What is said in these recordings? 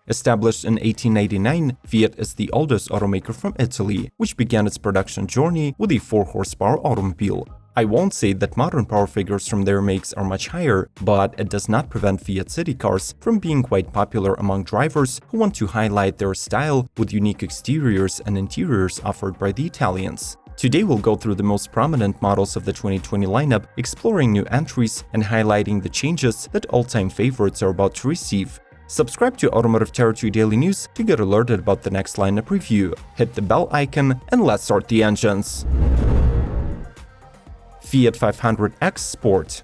Established in 1889, Fiat is the oldest automaker from Italy, which began its production journey with a 4-horsepower automobile. I won't say that modern power figures from their makes are much higher, but it does not prevent Fiat city cars from being quite popular among drivers who want to highlight their style with unique exteriors and interiors offered by the Italians. Today we'll go through the most prominent models of the 2020 lineup, exploring new entries and highlighting the changes that all-time favorites are about to receive. Subscribe to Automotive Territory Daily News to get alerted about the next lineup review. Hit the bell icon and let's start the engines. Fiat 500X Sport.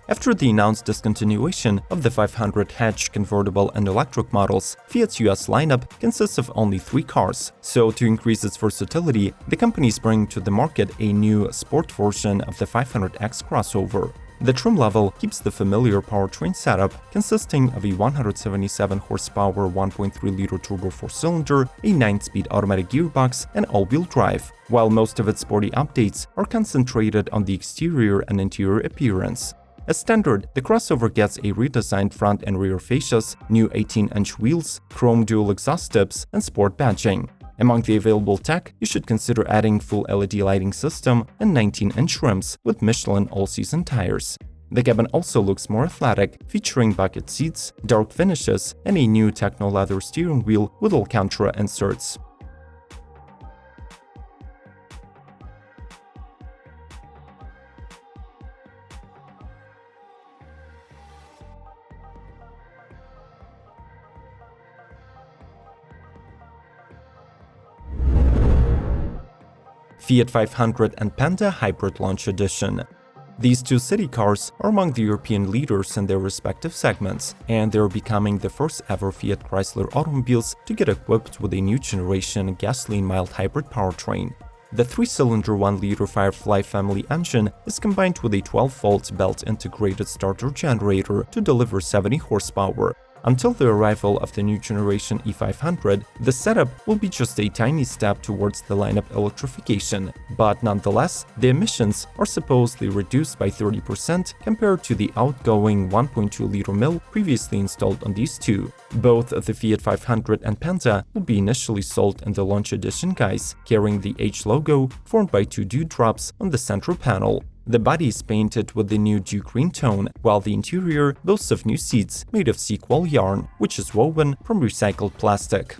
After the announced discontinuation of the 500 hatch, convertible and electric models, Fiat's US lineup consists of only 3 cars. So to increase its versatility, the company is bringing to the market a new sport version of the 500X crossover. The trim level keeps the familiar powertrain setup, consisting of a 177 horsepower 1.3-liter turbo 4-cylinder, a 9-speed automatic gearbox, and all-wheel drive, while most of its sporty updates are concentrated on the exterior and interior appearance. As standard, the crossover gets a redesigned front and rear fascias, new 18-inch wheels, chrome dual exhaust tips, and sport badging. Among the available tech, you should consider adding full LED lighting system and 19-inch rims with Michelin all-season tires. The cabin also looks more athletic, featuring bucket seats, dark finishes, and a new techno leather steering wheel with Alcantara inserts. Fiat 500 and Panda Hybrid Launch Edition. These two city cars are among the European leaders in their respective segments, and they're becoming the first ever Fiat Chrysler automobiles to get equipped with a new generation gasoline mild hybrid powertrain. The 3-cylinder 1-liter Firefly family engine is combined with a 12-volt belt-integrated starter generator to deliver 70 horsepower. Until the arrival of the new generation E500, the setup will be just a tiny step towards the lineup electrification, but nonetheless, the emissions are supposedly reduced by 30% compared to the outgoing 1.2-liter mill previously installed on these two. Both the Fiat 500 and Panda will be initially sold in the Launch Edition guise, carrying the H logo formed by 2 dewdrops on the central panel. The body is painted with the new dew green tone, while the interior boasts of new seats made of sequel yarn, which is woven from recycled plastic.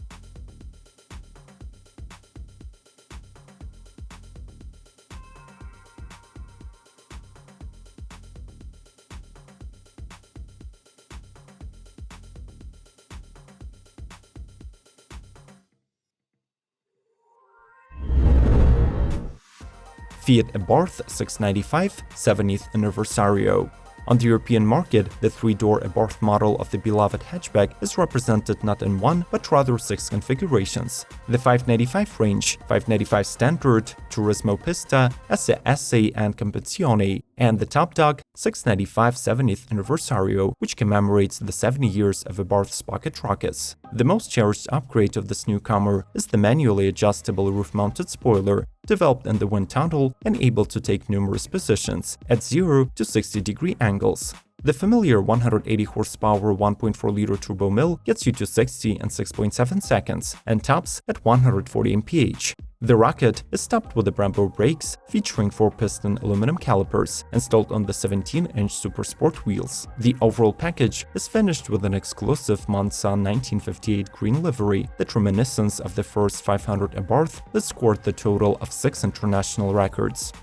Fiat ABARTH 695 70th Anniversario. On the European market, the 3-door ABARTH model of the beloved hatchback is represented not in 1 but rather 6 configurations. The 595 range, 595 Standard, Turismo Pista, SE and Competizione, and the top dog 695 70th Anniversario, which commemorates the 70 years of ABARTH's pocket rockets. The most cherished upgrade of this newcomer is the manually adjustable roof-mounted spoiler, developed in the wind tunnel and able to take numerous positions at 0 to 60-degree angles. The familiar 180 horsepower 1.4-liter turbo mill gets you to 60 in 6.7 seconds and tops at 140 mph. The rocket is topped with the Brembo brakes, featuring 4-piston aluminum calipers installed on the 17-inch Supersport wheels. The overall package is finished with an exclusive Monza 1958 green livery, that reminiscence of the first 500 ABARTH that scored the total of 6 international records.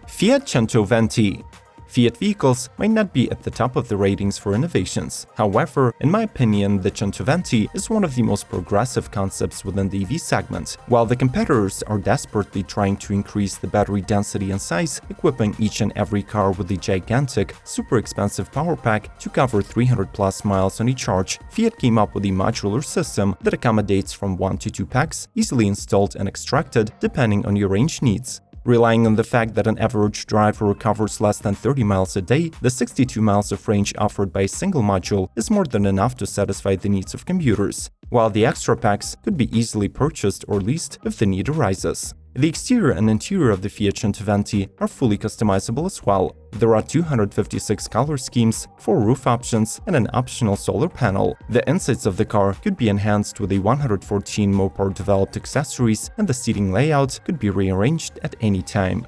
Fiat 120. Fiat vehicles might not be at the top of the ratings for innovations. However, in my opinion, the 120 is one of the most progressive concepts within the EV segment. While the competitors are desperately trying to increase the battery density and size, equipping each and every car with a gigantic, super expensive power pack to cover 300+ miles on a charge, Fiat came up with a modular system that accommodates from 1 to 2 packs, easily installed and extracted depending on your range needs. Relying on the fact that an average driver covers less than 30 miles a day, the 62 miles of range offered by a single module is more than enough to satisfy the needs of commuters, while the extra packs could be easily purchased or leased if the need arises. The exterior and interior of the Fiat CENTOVENTI are fully customizable as well. There are 256 color schemes, 4 roof options, and an optional solar panel. The insides of the car could be enhanced with a 114 Mopar developed accessories, and the seating layout could be rearranged at any time.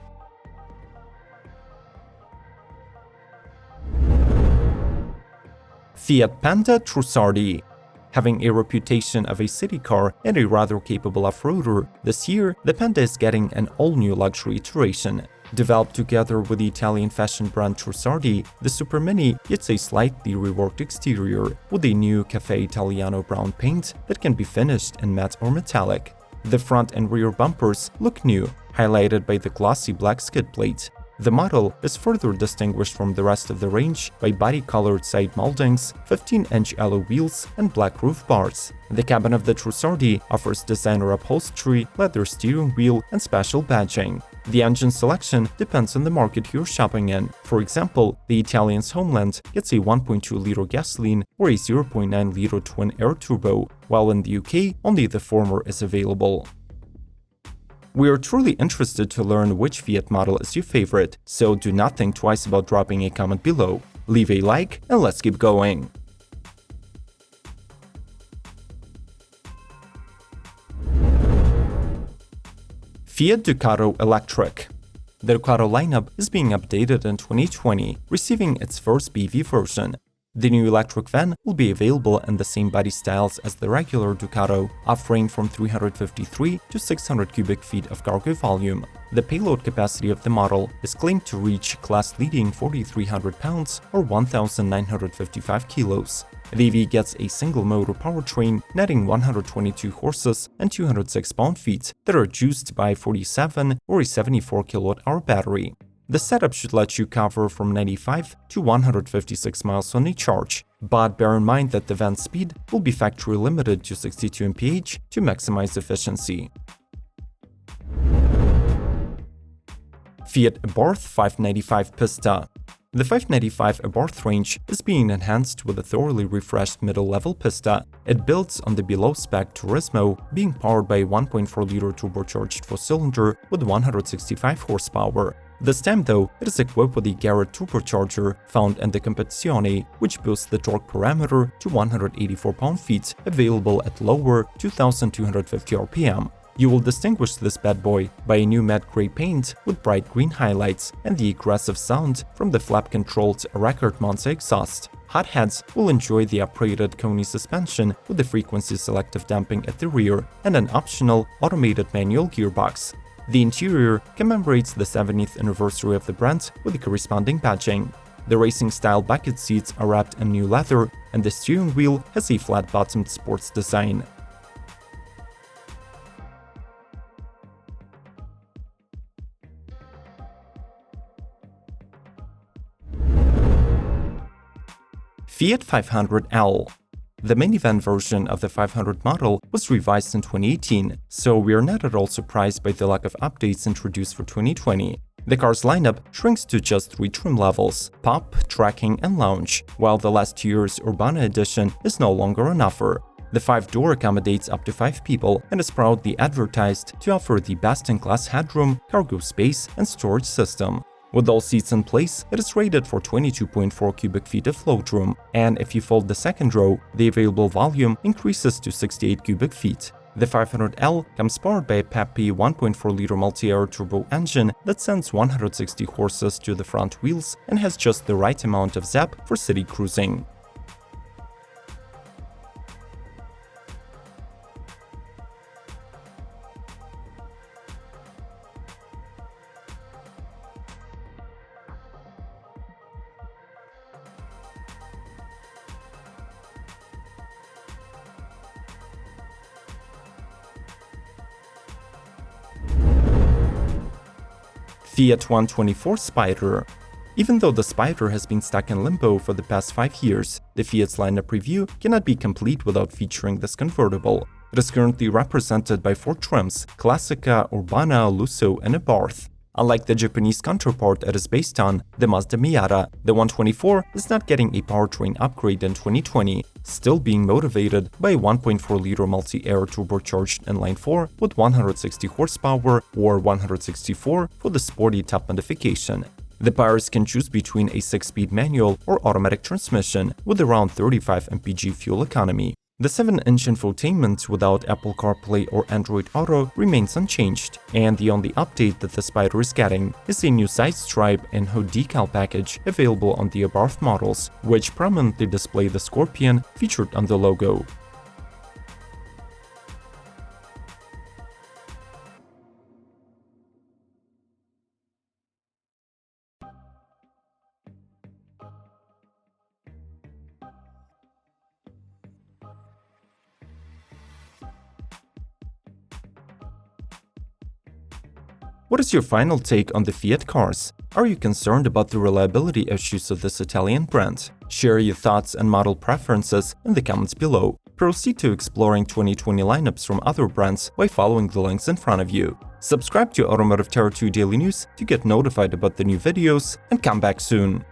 Fiat Panda TRUSSARDI. Having a reputation of a city car and a rather capable off-roader, this year the Panda is getting an all-new luxury iteration. Developed together with the Italian fashion brand TRUSSARDI, the Super Mini gets a slightly reworked exterior with a new Cafe Italiano brown paint that can be finished in matte or metallic. The front and rear bumpers look new, highlighted by the glossy black skid plate. The model is further distinguished from the rest of the range by body-colored side moldings, 15-inch alloy wheels, and black roof bars. The cabin of the TRUSSARDI offers designer upholstery, leather steering wheel, and special badging. The engine selection depends on the market you're shopping in. For example, the Italian's homeland gets a 1.2-liter gasoline or a 0.9-liter twin-air turbo, while in the UK only the former is available. We are truly interested to learn which Fiat model is your favorite, so do not think twice about dropping a comment below. Leave a like and let's keep going! Fiat Ducato Electric. The Ducato lineup is being updated in 2020, receiving its first BEV version. The new electric van will be available in the same body styles as the regular Ducato, offering from 353 to 600 cubic feet of cargo volume. The payload capacity of the model is claimed to reach class-leading 4,300 pounds or 1,955 kilos. The EV gets a single-motor powertrain netting 122 horses and 206 pound-feet that are juiced by 47 or a 74 kWh battery. The setup should let you cover from 95 to 156 miles on a charge, but bear in mind that the van's speed will be factory limited to 62 mph to maximize efficiency. Fiat ABARTH 595 PISTA. The 595 ABARTH range is being enhanced with a thoroughly refreshed middle-level Pista. It builds on the below-spec Turismo, being powered by a 1.4-liter turbocharged 4-cylinder with 165 horsepower. This time, though, it is equipped with the Garrett turbocharger found in the Competizione, which boosts the torque parameter to 184 pound-feet, available at lower 2,250 RPM. You will distinguish this bad boy by a new matte gray paint with bright green highlights and the aggressive sound from the flap-controlled record Monza exhaust. Hotheads will enjoy the upgraded Koni suspension with the frequency-selective damping at the rear and an optional automated manual gearbox. The interior commemorates the 70th anniversary of the brand with the corresponding badging. The racing-style bucket seats are wrapped in new leather, and the steering wheel has a flat-bottomed sports design. Fiat 500L. The minivan version of the 500 model was revised in 2018, so we are not at all surprised by the lack of updates introduced for 2020. The car's lineup shrinks to just 3 trim levels: Pop, Tracking, and Lounge, while the last year's Urbana edition is no longer on offer. The 5-door accommodates up to 5 people and is proudly advertised to offer the best-in-class headroom, cargo space, and storage system. With all seats in place, it is rated for 22.4 cubic feet of float room, and if you fold the second row, the available volume increases to 68 cubic feet. The 500L comes powered by a peppy 1.4-liter multi-air turbo engine that sends 160 horses to the front wheels and has just the right amount of zap for city cruising. Fiat 124 Spider. Even though the Spider has been stuck in limbo for the past 5 years, the Fiat's lineup review cannot be complete without featuring this convertible. It is currently represented by 4 trims: Classica, Urbana, Lusso, and ABARTH. Unlike the Japanese counterpart it is based on, the Mazda Miata, the 124 is not getting a powertrain upgrade in 2020. still being motivated by a 1.4-liter multi-air turbocharged inline 4 with 160 horsepower or 164 for the sporty top modification. The buyers can choose between a 6-speed manual or automatic transmission with around 35 mpg fuel economy. The 7-inch infotainment without Apple CarPlay or Android Auto remains unchanged, and the only update that the Spider is getting is a new side stripe and hood decal package available on the ABARTH models, which prominently display the scorpion featured on the logo. What is your final take on the Fiat cars? Are you concerned about the reliability issues of this Italian brand? Share your thoughts and model preferences in the comments below. Proceed to exploring 2020 lineups from other brands by following the links in front of you. Subscribe to Automotive Terror 2 Daily News to get notified about the new videos, and come back soon.